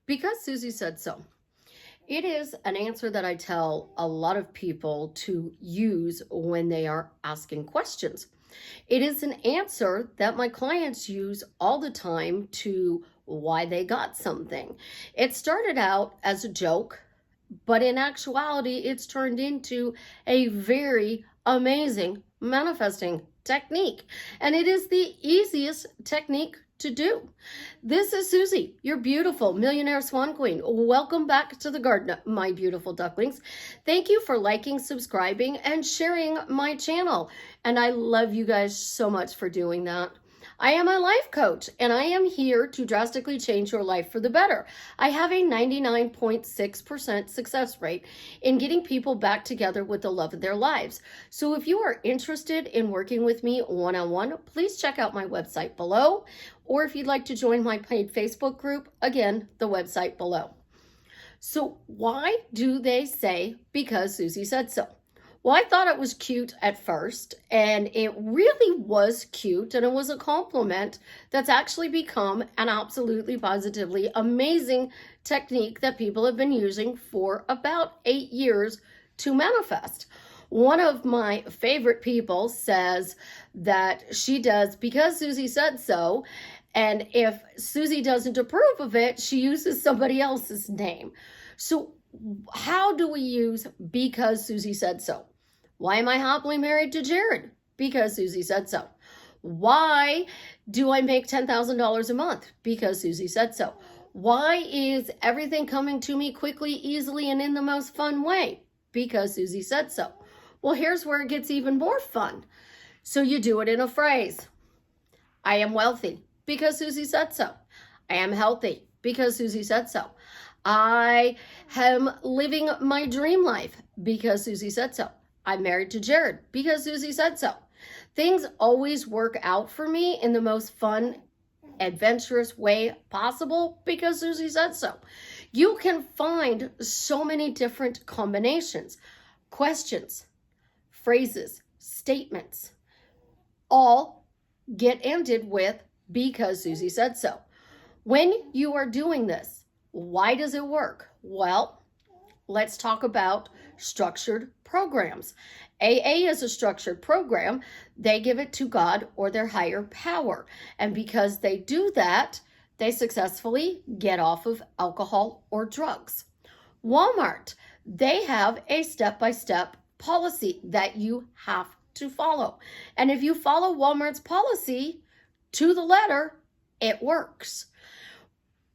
Because Susie said so. It is an answer that I tell a lot of people to use when they are asking questions. It is an answer that my clients use all the time to why they got something. It started out as a joke, but in actuality, it's turned into a very amazing manifesting technique. And it is the easiest technique to do. This is Susie, your beautiful millionaire swan queen. Welcome back to the garden, my beautiful ducklings. Thank you for liking, subscribing, and sharing my channel. And I love you guys so much for doing that. I am a life coach, and I am here to drastically change your life for the better. I have a 99.6% success rate in getting people back together with the love of their lives. So if you are interested in working with me one-on-one, please check out my website below. Or if you'd like to join my paid Facebook group, again, the website below. So why do they say, because Susie said so? Well, I thought it was cute at first, and it really was cute, and it was a compliment that's actually become an absolutely positively amazing technique that people have been using for about 8 years to manifest. One of my favorite people says that she does because Susie said so, and if Susie doesn't approve of it, she uses somebody else's name. So how do we use because Susie said so? Why am I happily married to Jared? Because Susie said so. Why do I make $10,000 a month? Because Susie said so. Why is everything coming to me quickly, easily, and in the most fun way? Because Susie said so. Well, here's where it gets even more fun. So you do it in a phrase. I am wealthy because Susie said so. I am healthy because Susie said so. I am living my dream life because Susie said so. I'm married to Jared because Susie said so. Things always work out for me in the most fun, adventurous way possible because Susie said so. You can find so many different combinations, questions, phrases, statements, all get ended with because Susie said so. When you are doing this, why does it work? Well, let's talk about structured programs. AA is a structured program. They give it to God or their higher power. And because they do that, they successfully get off of alcohol or drugs. Walmart, they have a step-by-step policy that you have to follow. And if you follow Walmart's policy to the letter, it works.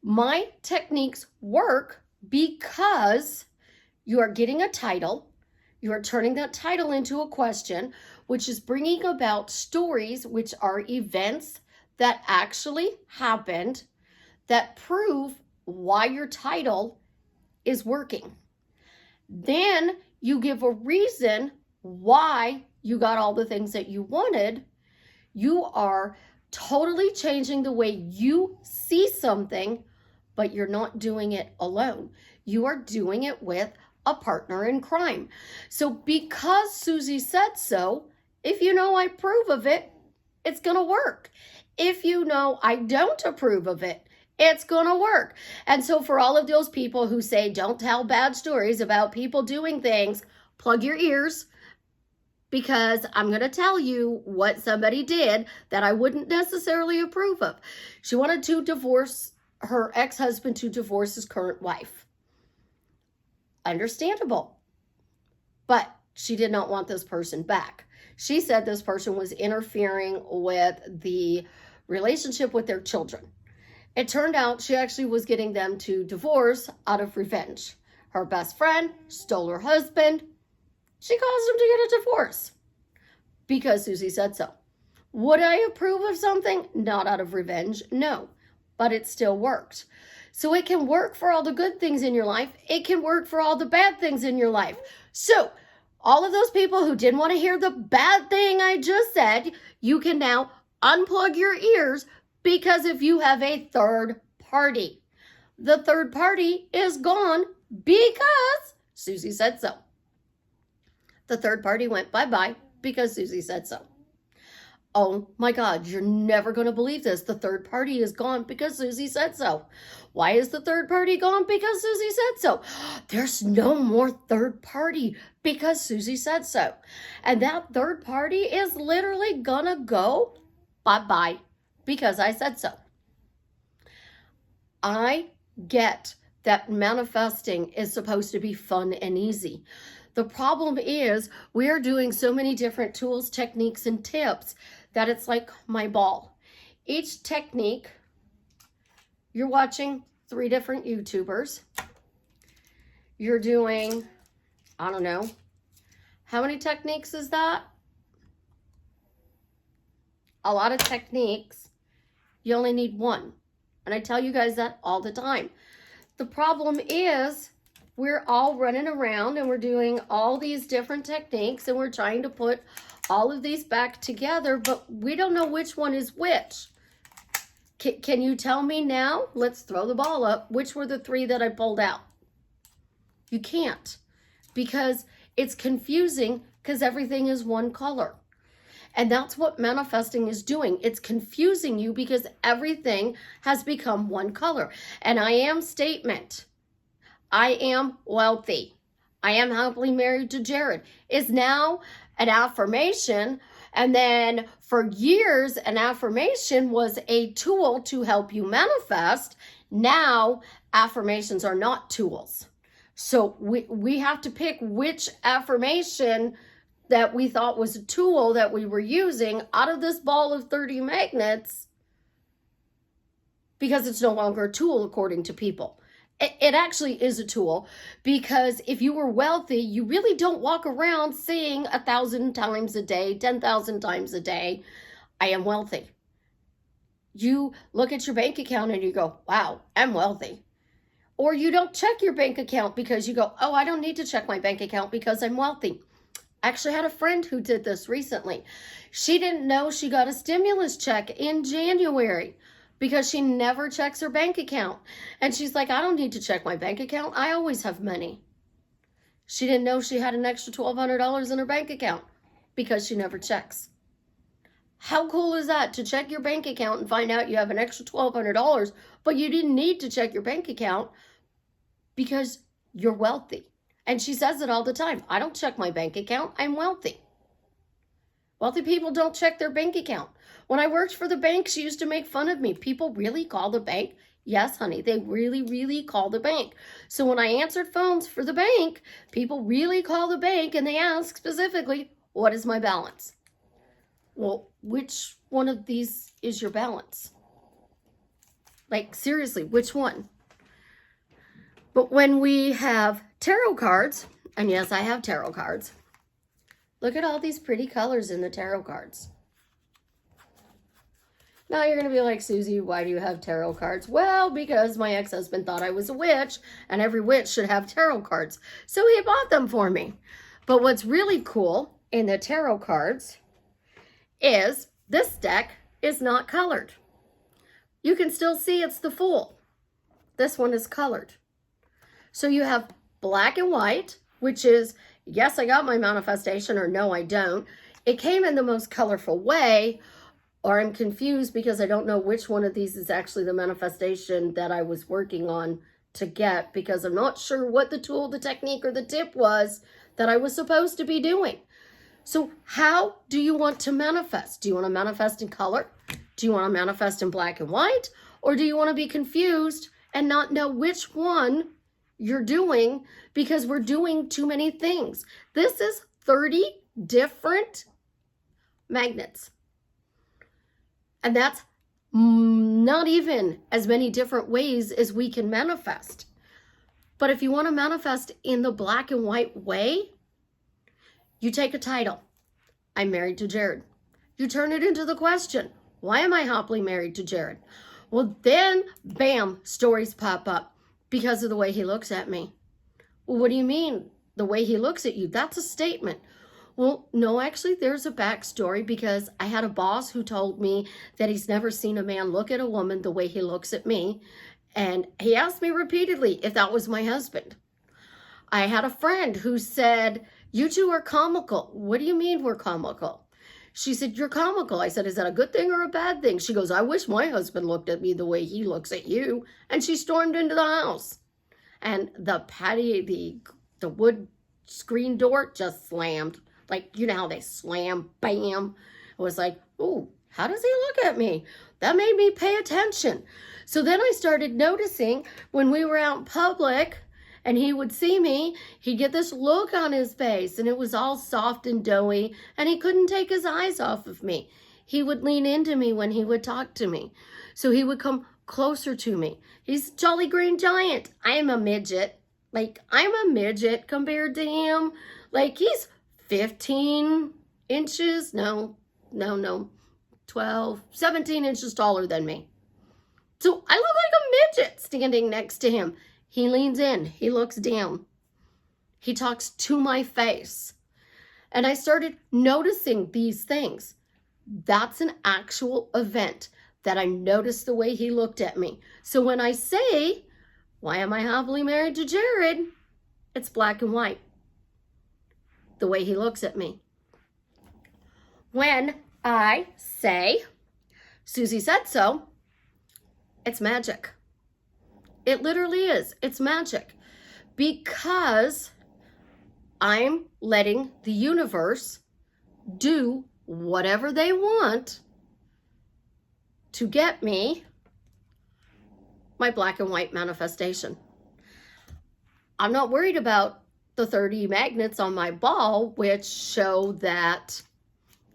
My techniques work because you are getting a title, you are turning that title into a question, which is bringing about stories, which are events that actually happened that prove why your title is working. Then you give a reason why you got all the things that you wanted. You are totally changing the way you see something, but you're not doing it alone. You are doing it with a partner in crime. So because Susie said so, if you know I approve of it, it's going to work. If you know I don't approve of it, it's going to work. And so for all of those people who say, don't tell bad stories about people doing things, plug your ears, because I'm going to tell you what somebody did that I wouldn't necessarily approve of. She wanted to divorce her ex-husband, to divorce his current wife. Understandable. But she did not want this person back. She said this person was interfering with the relationship with their children. It turned out she actually was getting them to divorce out of revenge. Her best friend stole her husband. She caused him to get a divorce because Susie said so. Would I approve of something? Not out of revenge, no, but it still worked. So it can work for all the good things in your life. It can work for all the bad things in your life. So all of those people who didn't want to hear the bad thing I just said, you can now unplug your ears, because if you have a third party, the third party is gone because Susie said so. The third party went bye-bye because Susie said so. Oh my God, you're never going to believe this. The third party is gone because Susie said so. Why is the third party gone? Because Susie said so. There's no more third party because Susie said so. And that third party is literally gonna go bye-bye because I said so. I get that manifesting is supposed to be fun and easy. The problem is we're doing so many different tools, techniques, and tips that it's like my ball. Each technique, you're watching 3 different YouTubers. You're doing, I don't know, how many techniques is that? A lot of techniques. You only need one. And I tell you guys that all the time. The problem is we're all running around and we're doing all these different techniques and we're trying to put all of these back together, but we don't know which one is which. Can you tell me now? Let's throw the ball up. Which were the 3 that I pulled out? You can't, because it's confusing because everything is one color. And that's what manifesting is doing. It's confusing you because everything has become one color. And I am statement, I am wealthy, I am happily married to Jared, is now an affirmation. And then for years, an affirmation was a tool to help you manifest. Now, affirmations are not tools. So we have to pick which affirmation that we thought was a tool that we were using out of this ball of 30 magnets, because it's no longer a tool according to people. It actually is a tool, because if you were wealthy, you really don't walk around saying 1,000 times a day, 10,000 times a day, I am wealthy. You look at your bank account and you go, wow, I'm wealthy. Or you don't check your bank account because you go, oh, I don't need to check my bank account because I'm wealthy. I actually had a friend who did this recently. She didn't know she got a stimulus check in January because she never checks her bank account. And she's like, I don't need to check my bank account. I always have money. She didn't know she had an extra $1,200 in her bank account because she never checks. How cool is that, to check your bank account and find out you have an extra $1,200, but you didn't need to check your bank account because you're wealthy. And she says it all the time. I don't check my bank account. I'm wealthy. Wealthy people don't check their bank account. When I worked for the bank, she used to make fun of me. People really call the bank. Yes, honey, they really, really call the bank. So when I answered phones for the bank, people really call the bank and they ask specifically, what is my balance? Well, which one of these is your balance? Like, seriously, which one? But when we have tarot cards, and yes, I have tarot cards. Look at all these pretty colors in the tarot cards. Now you're going to be like, Susie, why do you have tarot cards? Well, because my ex-husband thought I was a witch, and every witch should have tarot cards. So he bought them for me. But what's really cool in the tarot cards is this deck is not colored. You can still see it's the Fool. This one is colored. So you have black and white, which is, yes, I got my manifestation, or no, I don't. It came in the most colorful way, or I'm confused because I don't know which one of these is actually the manifestation that I was working on to get, because I'm not sure what the tool, the technique, or the tip was that I was supposed to be doing. So how do you want to manifest? Do you want to manifest in color? Do you want to manifest in black and white? Or do you want to be confused and not know which one you're doing because we're doing too many things? This is 30 different magnets. And that's not even as many different ways as we can manifest. But if you want to manifest in the black and white way, you take a title, I'm married to Jared. You turn it into the question, why am I happily married to Jared? Well, then, bam, stories pop up because of the way he looks at me. Well, what do you mean, the way he looks at you? That's a statement. Well, no, actually, there's a backstory, because I had a boss who told me that he's never seen a man look at a woman the way he looks at me. And he asked me repeatedly if that was my husband. I had a friend who said, you two are comical. What do you mean we're comical? She said, "You're comical." I said, "Is that a good thing or a bad thing?" She goes, "I wish my husband looked at me the way he looks at you." And she stormed into the house. And the patio, the wood screen door just slammed. Like, you know how they slam, bam. I was like, "Ooh, how does he look at me?" That made me pay attention. So then I started noticing when we were out in public and he would see me, he'd get this look on his face and it was all soft and doughy and he couldn't take his eyes off of me. He would lean into me when he would talk to me. So he would come closer to me. He's Jolly Green Giant. I am a midget. Like, I'm a midget compared to him. Like, he's 15 inches. No, 12, 17 inches taller than me. So I look like a midget standing next to him. He leans in. He looks down. He talks to my face. And I started noticing these things. That's an actual event that I noticed the way he looked at me. So when I say, "Why am I happily married to Jared?" It's black and white. The way he looks at me. When I say, "Susie said so," it's magic. It literally is. It's magic. Because I'm letting the universe do whatever they want to get me my black and white manifestation. I'm not worried about the 30 magnets on my ball, which show that,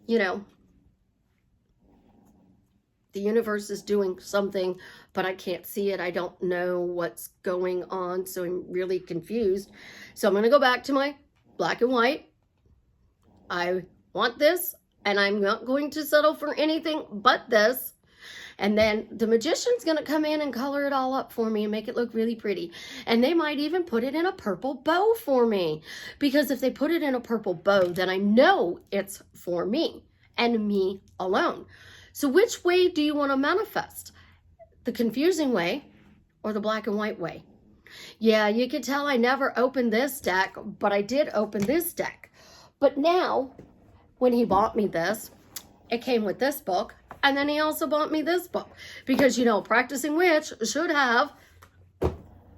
you know, the universe is doing something, but I can't see it. I don't know what's going on, so I'm really confused. So I'm going to go back to my black and white. I want this, and I'm not going to settle for anything but this. And then the magician's going to come in and color it all up for me and make it look really pretty. And they might even put it in a purple bow for me. Because if they put it in a purple bow, then I know it's for me and me alone. So which way do you want to manifest? The confusing way or the black and white way? Yeah, you can tell I never opened this deck, but I did open this deck. But now, when he bought me this, it came with this book. And then he also bought me this book. Because, you know, Practicing Witch should have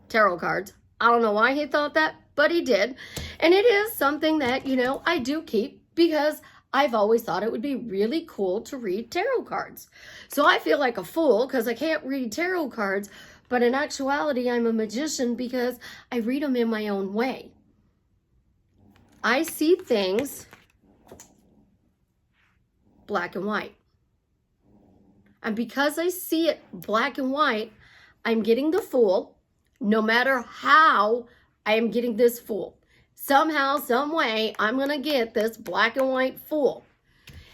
tarot cards. I don't know why he thought that, but he did. And it is something that, you know, I do keep because I've always thought it would be really cool to read tarot cards. So I feel like a fool because I can't read tarot cards. But in actuality, I'm a magician because I read them in my own way. I see things black and white. And because I see it black and white, I'm getting the Fool. No matter how, I am getting this Fool. Somehow, some way, I'm going to get this black and white Fool.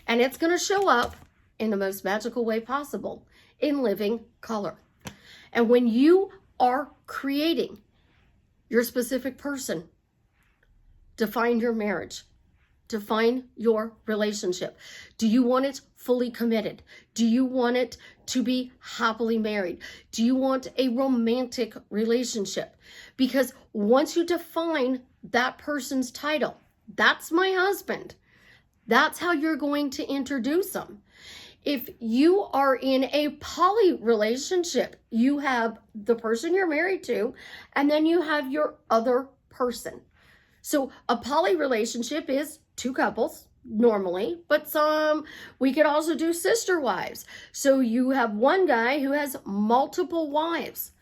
And it's going to show up in the most magical way possible, in living color. And when you are creating your specific person, define your marriage. Define your relationship. Do you want it fully committed? Do you want it to be happily married? Do you want a romantic relationship? Because once you define that person's title, that's my husband, that's how you're going to introduce them. If you are in a poly relationship, you have the person you're married to, and then you have your other person. So a poly relationship is two couples normally, but we could also do sister wives. So you have one guy who has multiple wives.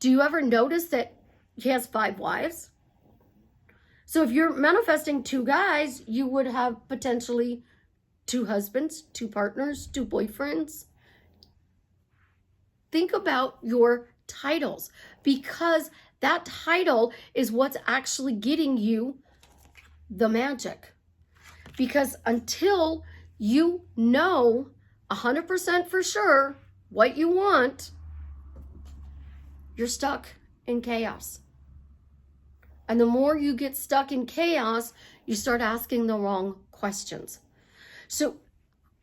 Do you ever notice that he has 5 wives? So if you're manifesting 2 guys, you would have potentially 2 husbands, 2 partners, 2 boyfriends. Think about your titles, because that title is what's actually getting you the magic. Because until you know 100% for sure what you want, you're stuck in chaos. And the more you get stuck in chaos, you start asking the wrong questions. So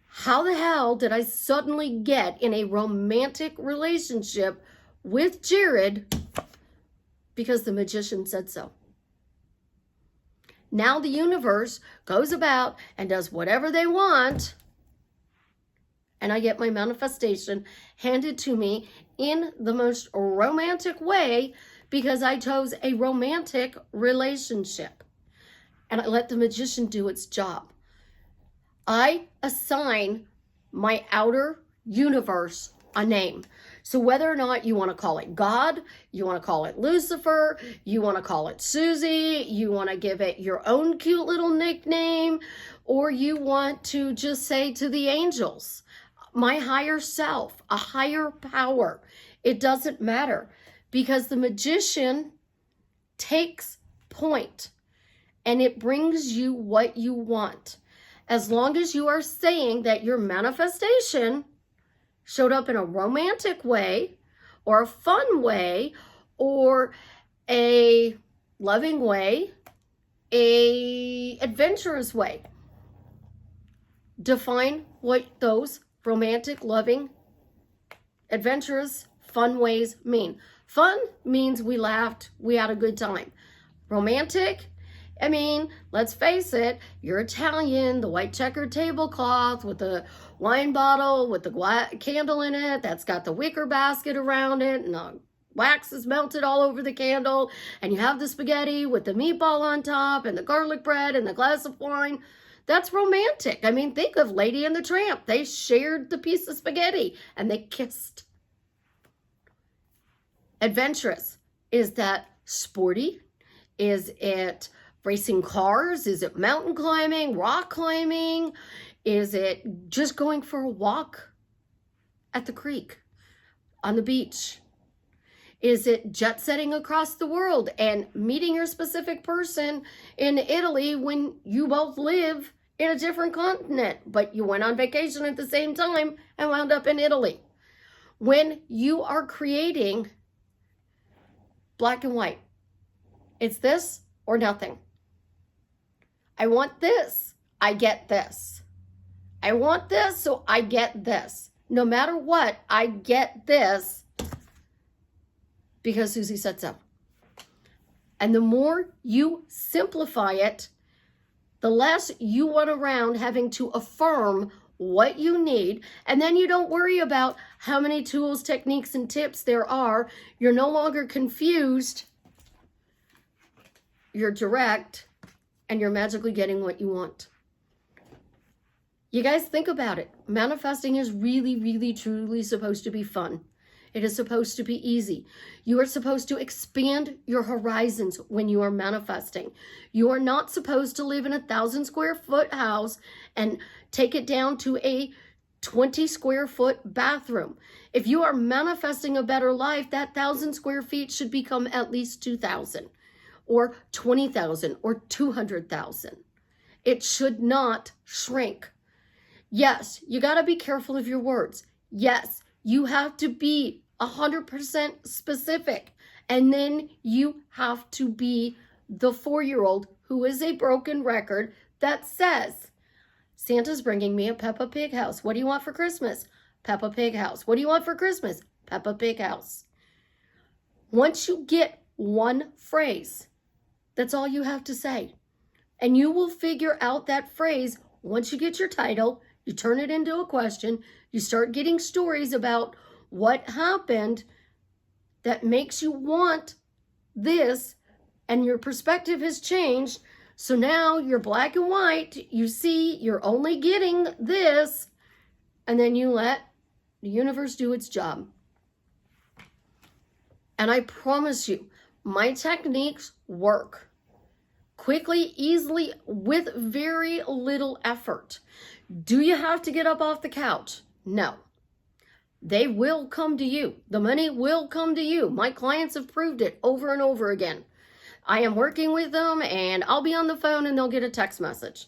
how the hell did I suddenly get in a romantic relationship with Jared? Because the magician said so. Now the universe goes about and does whatever they want and I get my manifestation handed to me in the most romantic way because I chose a romantic relationship. And I let the magician do its job. I assign my outer universe a name. So whether or not you want to call it God, you want to call it Lucifer, you want to call it Susie, you want to give it your own cute little nickname, or you want to just say to the angels, my higher self, a higher power, it doesn't matter, because the magician takes point and it brings you what you want. As long as you are saying that your manifestation showed up in a romantic way or a fun way or a loving way, a adventurous way. Define what those romantic, loving, adventurous, fun ways mean. Fun means we laughed, we had a good time. Romantic, I mean, let's face it, you're Italian, the white checkered tablecloth with the wine bottle with the candle in it that's got the wicker basket around it and the wax is melted all over the candle, and you have the spaghetti with the meatball on top and the garlic bread and the glass of wine. That's romantic. I mean, think of Lady and the Tramp. They shared the piece of spaghetti and they kissed. Adventurous, is that sporty? Is it racing cars? Is it mountain climbing, rock climbing? Is it just going for a walk at the creek, on the beach? Is it jet setting across the world and meeting your specific person in Italy when you both live in a different continent, but you went on vacation at the same time and wound up in Italy? When you are creating black and white, it's this or nothing. I want this, I get this. I want this, so I get this. No matter what, I get this because Susie said so. And the more you simplify it, the less you run around having to affirm what you need. And then you don't worry about how many tools, techniques, and tips there are. You're no longer confused. You're direct, and you're magically getting what you want. You guys think about it. Manifesting is really, really, truly supposed to be fun. It is supposed to be easy. You are supposed to expand your horizons when you are manifesting. You are not supposed to live in a 1,000 square foot house and take it down to a 20 square foot bathroom. If you are manifesting a better life, that 1,000 square feet should become at least 2,000 or 20,000 or 200,000. It should not shrink. Yes, you got to be careful of your words. Yes, you have to be 100% specific. And then you have to be the 4-year-old who is a broken record that says, Santa's bringing me a Peppa Pig house. What do you want for Christmas? Peppa Pig house. What do you want for Christmas? Peppa Pig house. Once you get one phrase, that's all you have to say. And you will figure out that phrase once you get your title. You turn it into a question. You start getting stories about what happened that makes you want this, and your perspective has changed. So now you're black and white. You see you're only getting this, and then you let the universe do its job. And I promise you, my techniques work quickly, easily, with very little effort. Do you have to get up off the couch? No. They will come to you. The money will come to you. My clients have proved it over and over again. I am working with them and I'll be on the phone and they'll get a text message.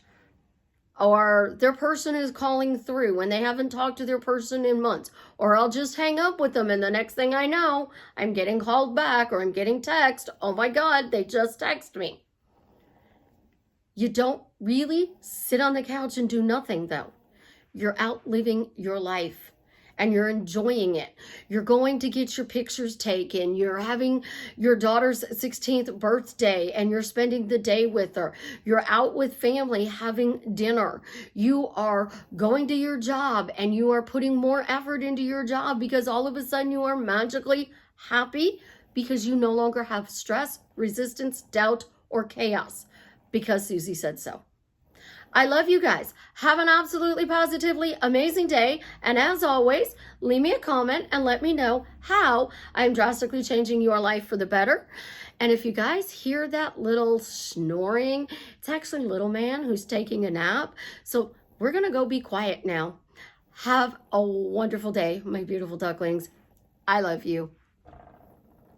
Or their person is calling through and they haven't talked to their person in months. Or I'll just hang up with them and the next thing I know, I'm getting called back or I'm getting text. Oh my God, they just texted me. You don't really sit on the couch and do nothing though. You're out living your life. and you're enjoying it. You're going to get your pictures taken. You're having your daughter's 16th birthday and you're spending the day with her. You're out with family having dinner. You are going to your job and you are putting more effort into your job because all of a sudden you are magically happy because you no longer have stress, resistance, doubt, or chaos because Susie said so. I love you guys. Have an absolutely positively amazing day. And as always, leave me a comment and let me know how I'm drastically changing your life for the better. And if you guys hear that little snoring, it's actually little man who's taking a nap. So we're going to go be quiet now. Have a wonderful day, my beautiful ducklings. I love you.